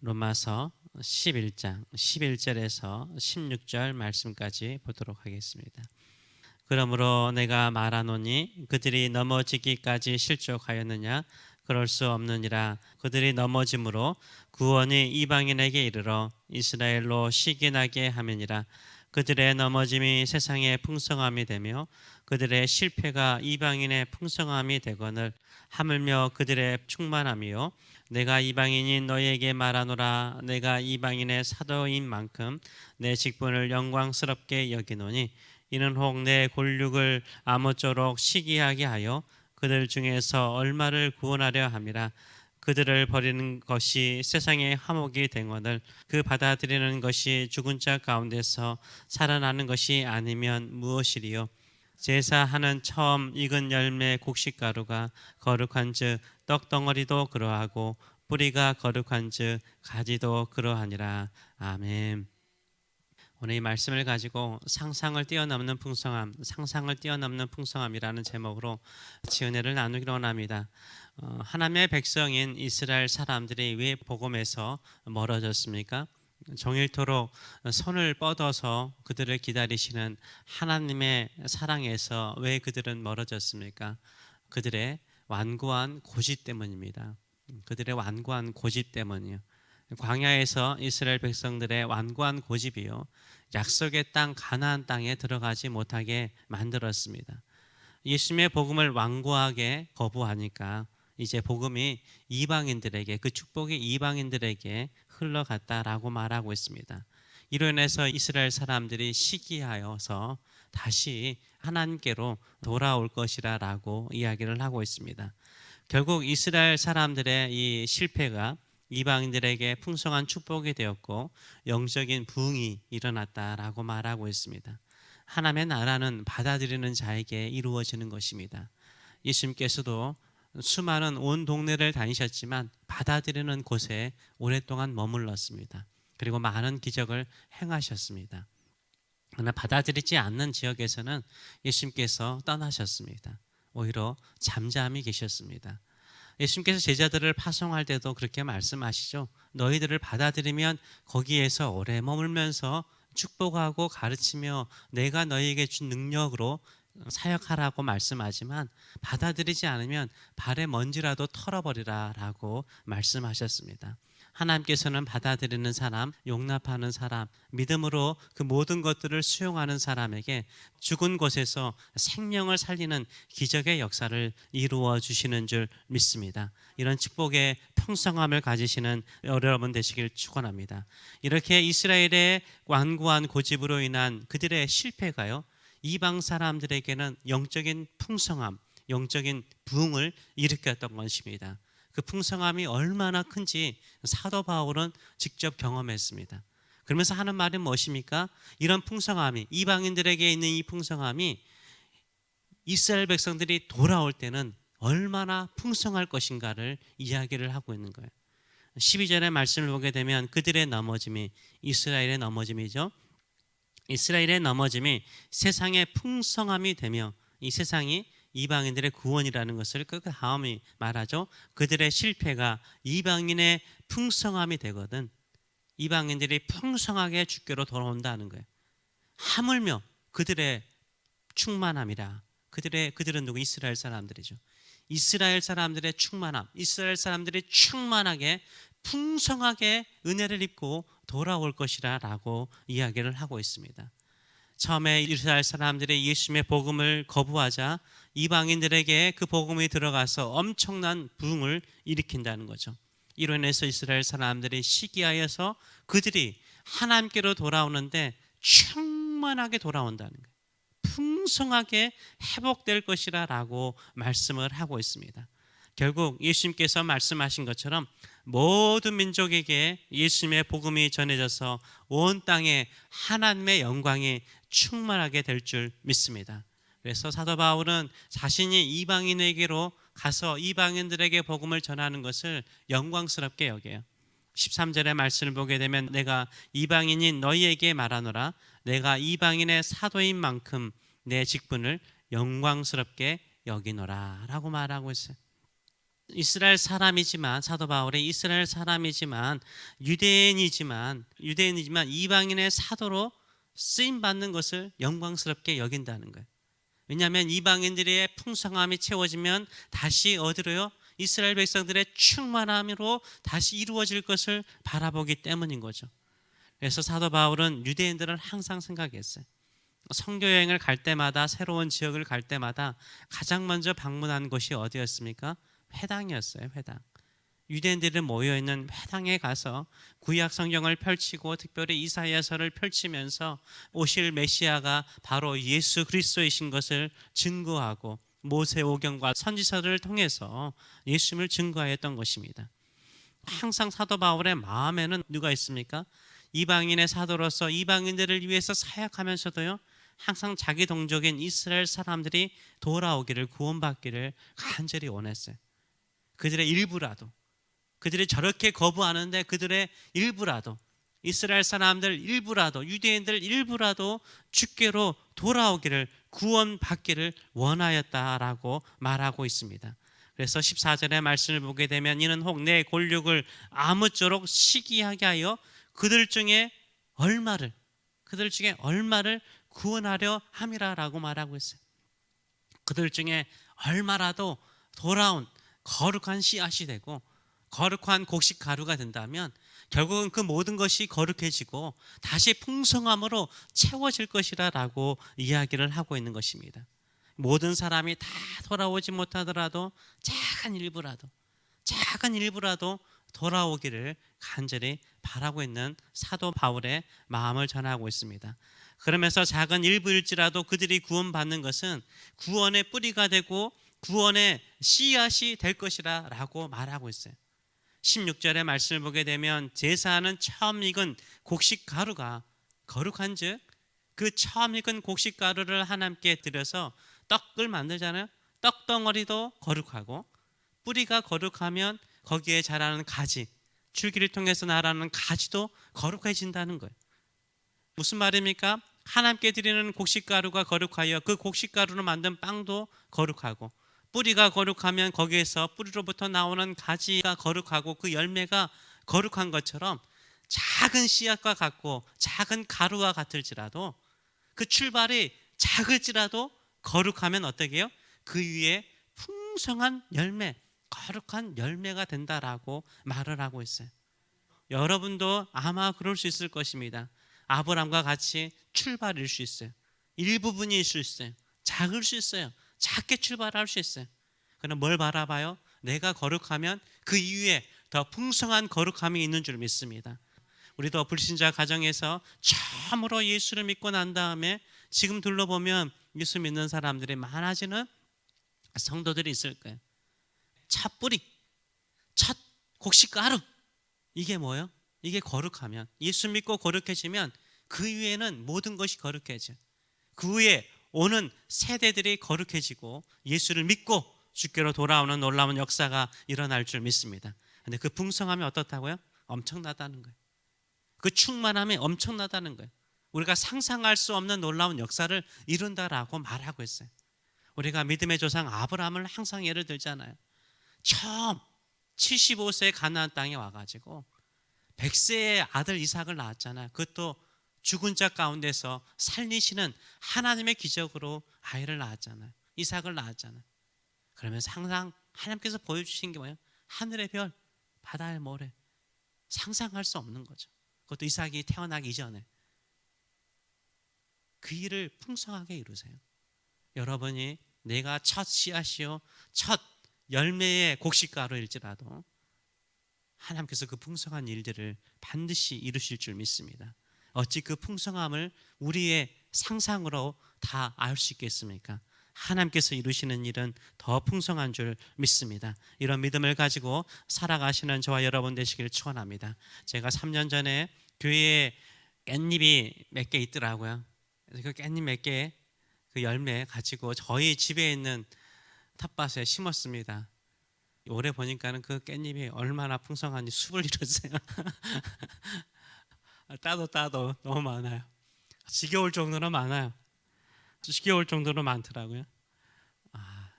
로마서 11장 11절에서 16절 말씀까지 보도록 하겠습니다. 그러므로 내가 말하노니 그들이 넘어지기까지 실족하였느냐? 그럴 수 없느니라. 그들이 넘어짐으로 구원이 이방인에게 이르러 이스라엘로 시기나게 하느니라. 그들의 넘어짐이 세상의 풍성함이 되며 그들의 실패가 이방인의 풍성함이 되거늘 하물며 그들의 충만함이요 내가 이방인인 너희에게 말하노라. 내가 이방인의 사도인 만큼 내 직분을 영광스럽게 여기노니 이는 혹 내 골육을 아무쪼록 시기하게 하여 그들 중에서 얼마를 구원하려 함이라. 그들을 버리는 것이 세상의 화목이 되거늘 그 받아들이는 것이 죽은 자 가운데서 살아나는 것이 아니면 무엇이리요? 제사하는 처음 익은 열매 곡식가루가 거룩한즉 떡덩어리도 그러하고 뿌리가 거룩한즉 가지도 그러하니라. 아멘. 오늘 이 말씀을 가지고 상상을 뛰어넘는 풍성함이라는 제목으로 지은혜를 나누기로 원합니다. 하나님의 백성인 이스라엘 사람들이 왜 복음에서 멀어졌습니까? 종일토록 손을 뻗어서 그들을 기다리시는 하나님의 사랑에서 왜 그들은 멀어졌습니까? 그들의 완고한 고집 때문입니다. 그들의 완고한 고집 때문이요. 광야에서 이스라엘 백성들의 완고한 고집이요 약속의 땅 가나안 땅에 들어가지 못하게 만들었습니다. 예수님의 복음을 완고하게 거부하니까 이제 복음이 이방인들에게, 그 축복이 이방인들에게 흘러갔다라고 말하고 있습니다. 이로 인해서 이스라엘 사람들이 시기하여서 다시 하나님께로 돌아올 것이라고 이야기를 하고 있습니다. 결국 이스라엘 사람들의 이 실패가 이방인들에게 풍성한 축복이 되었고 영적인 부흥이 일어났다라고 말하고 있습니다. 하나님의 나라는 받아들이는 자에게 이루어지는 것입니다. 예수님께서도 수많은 온 동네를 다니셨지만 받아들이는 곳에 오랫동안 머물렀습니다. 그리고 많은 기적을 행하셨습니다. 그러나 받아들이지 않는 지역에서는 예수님께서 떠나셨습니다. 오히려 잠잠히 계셨습니다. 예수님께서 제자들을 파송할 때도 그렇게 말씀하시죠. 너희들을 받아들이면 거기에서 오래 머물면서 축복하고 가르치며 내가 너희에게 준 능력으로 사역하라고 말씀하지만 받아들이지 않으면 발에 먼지라도 털어버리라 라고 말씀하셨습니다. 하나님께서는 받아들이는 사람, 용납하는 사람, 믿음으로 그 모든 것들을 수용하는 사람에게 죽은 곳에서 생명을 살리는 기적의 역사를 이루어 주시는 줄 믿습니다. 이런 축복의 풍성함을 가지시는 여러분 되시길 축원합니다. 이렇게 이스라엘의 완고한 고집으로 인한 그들의 실패가요, 이방 사람들에게는 영적인 풍성함, 영적인 부흥을 일으켰던 것입니다. 그 풍성함이 얼마나 큰지 사도 바울은 직접 경험했습니다. 그러면서 하는 말이 무엇입니까? 이런 풍성함이, 이방인들에게 있는 이 풍성함이 이스라엘 백성들이 돌아올 때는 얼마나 풍성할 것인가를 이야기를 하고 있는 거예요. 12절의 말씀을 보게 되면 그들의 넘어짐이, 이스라엘의 넘어짐이죠. 이스라엘의 넘어짐이 세상의 풍성함이 되며 이 세상이 이방인들의 구원이라는 것을 그 다음에 말하죠. 그들의 실패가 이방인의 풍성함이 되거든 이방인들이 풍성하게 주께로 돌아온다는 거예요. 하물며 그들의 충만함이라. 그들은 누구? 이스라엘 사람들이죠. 이스라엘 사람들의 충만함, 이스라엘 사람들이 충만하게 풍성하게 은혜를 입고 돌아올 것이라 라고 이야기를 하고 있습니다. 처음에 이스라엘 사람들이 예수님의 복음을 거부하자 이방인들에게 그 복음이 들어가서 엄청난 부흥을 일으킨다는 거죠. 이로 인해서 이스라엘 사람들이 시기하여서 그들이 하나님께로 돌아오는데 충만하게 돌아온다는 거예요. 풍성하게 회복될 것이라 라고 말씀을 하고 있습니다. 결국 예수님께서 말씀하신 것처럼 모든 민족에게 예수님의 복음이 전해져서 온 땅에 하나님의 영광이 충만하게 될 줄 믿습니다. 그래서 사도 바울은 자신이 이방인에게로 가서 이방인들에게 복음을 전하는 것을 영광스럽게 여겨요. 13절의 말씀을 보게 되면 내가 이방인인 너희에게 말하노라. 내가 이방인의 사도인 만큼 내 직분을 영광스럽게 여기노라 라고 말하고 있어요. 이스라엘 사람이지만, 사도 바울이 이스라엘 사람이지만 유대인이지만 이방인의 사도로 쓰임 받는 것을 영광스럽게 여긴다는 거예요. 왜냐하면 이방인들의 풍성함이 채워지면 다시 어디로요? 이스라엘 백성들의 충만함으로 다시 이루어질 것을 바라보기 때문인 거죠. 그래서 사도 바울은 유대인들을 항상 생각했어요. 선교 여행을 갈 때마다, 새로운 지역을 갈 때마다 가장 먼저 방문한 곳이 어디였습니까? 회당이었어요. 회당. 유대인들이 모여있는 회당에 가서 구약 성경을 펼치고 특별히 이사야서를 펼치면서 오실 메시아가 바로 예수 그리스도이신 것을 증거하고 모세오경과 선지서를 통해서 예수님을 증거하였던 것입니다. 항상 사도 바울의 마음에는 누가 있습니까? 이방인의 사도로서 이방인들을 위해서 사역하면서도요, 항상 자기 동족인 이스라엘 사람들이 돌아오기를, 구원받기를 간절히 원했어요. 그들의 일부라도, 그들이 저렇게 거부하는데 그들의 일부라도, 이스라엘 사람들 일부라도, 유대인들 일부라도 주께로 돌아오기를, 구원받기를 원하였다라고 말하고 있습니다. 그래서 14절의 말씀을 보게 되면 이는 혹 내 골육을 아무쪼록 시기하게 하여 그들 중에 얼마를 구원하려 함이라라고 말하고 있어요. 그들 중에 얼마라도 돌아온 거룩한 씨앗이 되고 거룩한 곡식 가루가 된다면 결국은 그 모든 것이 거룩해지고 다시 풍성함으로 채워질 것이라고 이야기를 하고 있는 것입니다. 모든 사람이 다 돌아오지 못하더라도 작은 일부라도 돌아오기를 간절히 바라고 있는 사도 바울의 마음을 전하고 있습니다. 그러면서 작은 일부일지라도 그들이 구원받는 것은 구원의 뿌리가 되고 구원의 씨앗이 될 것이라 라고 말하고 있어요. 16절의 말씀을 보게 되면 제사하는 처음 익은 곡식 가루가 거룩한 즉 그 처음 익은 곡식 가루를 하나님께 드려서 떡을 만들잖아요. 떡 덩어리도 거룩하고 뿌리가 거룩하면 거기에 자라는 가지, 줄기를 통해서 나라는 가지도 거룩해진다는 거예요. 무슨 말입니까? 하나님께 드리는 곡식가루가 거룩하여 그 곡식가루로 만든 빵도 거룩하고 뿌리가 거룩하면 거기에서 뿌리로부터 나오는 가지가 거룩하고 그 열매가 거룩한 것처럼 작은 씨앗과 같고 작은 가루와 같을지라도 그 출발이 작을지라도 거룩하면 어떻게 해요? 그 위에 풍성한 열매, 거룩한 열매가 된다라고 말을 하고 있어요. 여러분도 아마 그럴 수 있을 것입니다. 아브람과 같이 출발일 수 있어요. 일부분일 수 있어요. 작을 수 있어요. 작게 출발할 수 있어요. 그럼 뭘 바라봐요? 내가 거룩하면 그 이후에 더 풍성한 거룩함이 있는 줄 믿습니다. 우리도 불신자 가정에서 처음으로 예수를 믿고 난 다음에 지금 둘러보면 예수 믿는 사람들이 많아지는 성도들이 있을 거예요. 첫 뿌리, 첫 곡식가루, 이게 뭐예요? 이게 거룩하면, 예수 믿고 거룩해지면 그 위에는 모든 것이 거룩해져. 그 위에 오는 세대들이 거룩해지고 예수를 믿고 주께로 돌아오는 놀라운 역사가 일어날 줄 믿습니다. 근데 그 풍성함이 어떻다고요? 엄청나다는 거예요. 그 충만함이 엄청나다는 거예요. 우리가 상상할 수 없는 놀라운 역사를 이룬다라고 말하고 있어요. 우리가 믿음의 조상 아브라함을 항상 예를 들잖아요. 처음 75세에 가나안 땅에 와가지고 100세의 아들 이삭을 낳았잖아요. 그것도 죽은 자 가운데서 살리시는 하나님의 기적으로 아이를 낳았잖아요. 이삭을 낳았잖아요. 그러면서 항상 하나님께서 보여주신 게 뭐예요? 하늘의 별, 바다의 모래. 상상할 수 없는 거죠. 그것도 이삭이 태어나기 이전에. 그 일을 풍성하게 이루세요. 여러분이 내가 첫 씨앗이요, 첫 열매의 곡식가루일지라도 하나님께서 그 풍성한 일들을 반드시 이루실 줄 믿습니다. 어찌 그 풍성함을 우리의 상상으로 다 알 수 있겠습니까? 하나님께서 이루시는 일은 더 풍성한 줄 믿습니다. 이런 믿음을 가지고 살아가시는 저와 여러분 되시길 축원합니다. 제가 3년 전에 교회에 깻잎이 몇 개 있더라고요. 그래서 그 깻잎 몇 개, 그 열매 가지고 저희 집에 있는 텃밭에 심었습니다. 올해 보니까는 그 깻잎이 얼마나 풍성한지 숲을 이뤘어요. 따도 너무 많아요. 지겨울 정도로 많아요. 지겨울 정도로 많더라고요.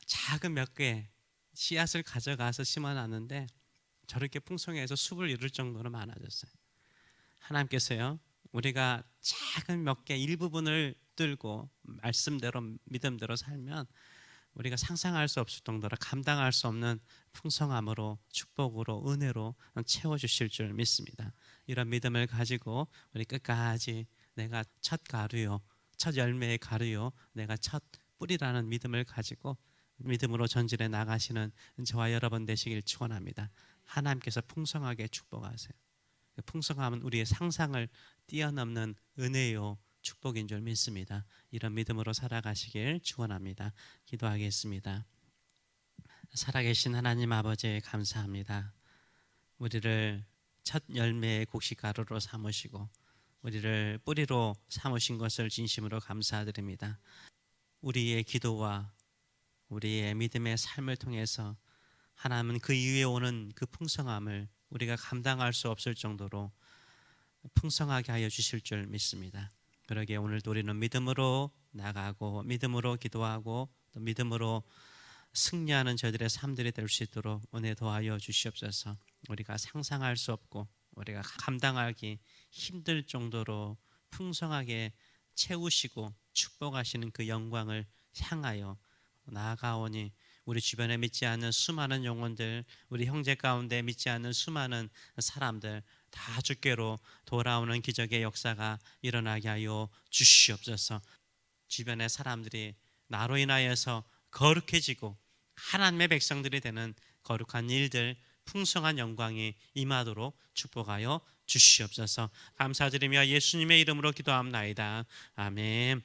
작은 몇 개, 씨앗을 가져가서 심어놨는데 저렇게 풍성해서 숲을 이룰 정도로 많아졌어요. 하나님께서요, 우리가 작은 몇 개 일부분을 들고 말씀대로 믿음대로 살면 우리가 상상할 수 없을 정도로 감당할 수 없는 풍성함으로 축복으로 은혜로 채워주실 줄 믿습니다. 이런 믿음을 가지고 우리 끝까지 내가 첫 가루요, 첫 열매의 가루요, 내가 첫 뿌리라는 믿음을 가지고 믿음으로 전진해 나가시는 저와 여러분 되시길 축원합니다. 하나님께서 풍성하게 축복하세요. 풍성함은 우리의 상상을 뛰어넘는 은혜요 축복인 줄 믿습니다. 이런 믿음으로 살아가시길 축원합니다. 기도하겠습니다. 살아계신 하나님 아버지 감사합니다. 우리를 첫 열매의 곡식가루로 삼으시고 우리를 뿌리로 삼으신 것을 진심으로 감사드립니다. 우리의 기도와 우리의 믿음의 삶을 통해서 하나님은 그 이후에 오는 그 풍성함을 우리가 감당할 수 없을 정도로 풍성하게 하여 주실 줄 믿습니다. 그러기에 오늘도 우리는 믿음으로 나가고 믿음으로 기도하고 또 믿음으로 승리하는 저희들의 삶들이 될 수 있도록 은혜 도와여 주시옵소서. 우리가 상상할 수 없고 우리가 감당하기 힘들 정도로 풍성하게 채우시고 축복하시는 그 영광을 향하여 나아가오니 우리 주변에 믿지 않는 수많은 영혼들, 우리 형제 가운데 믿지 않는 수많은 사람들 다 주께로 돌아오는 기적의 역사가 일어나게 하여 주시옵소서. 주변의 사람들이 나로 인하여서 거룩해지고 하나님의 백성들이 되는 거룩한 일들, 풍성한 영광이 임하도록 축복하여 주시옵소서. 감사드리며 예수님의 이름으로 기도합나이다. 아멘.